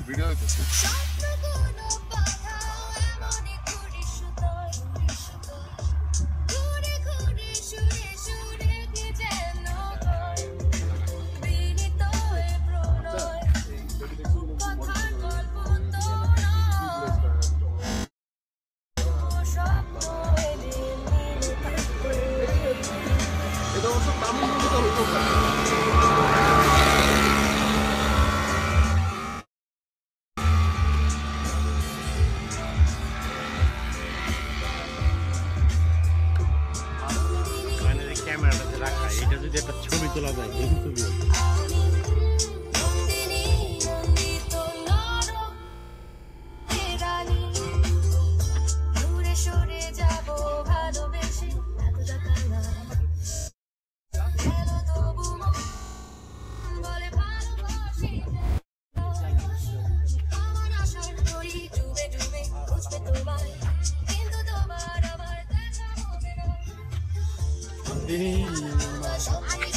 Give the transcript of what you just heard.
Video হইতেছে। এটা অবশ্য তামিল মুভিতে হইতো না। ক্যামেরাটাতে রাখা এটা যদি একটা ছবি তোলা যায় দেখি ছবি I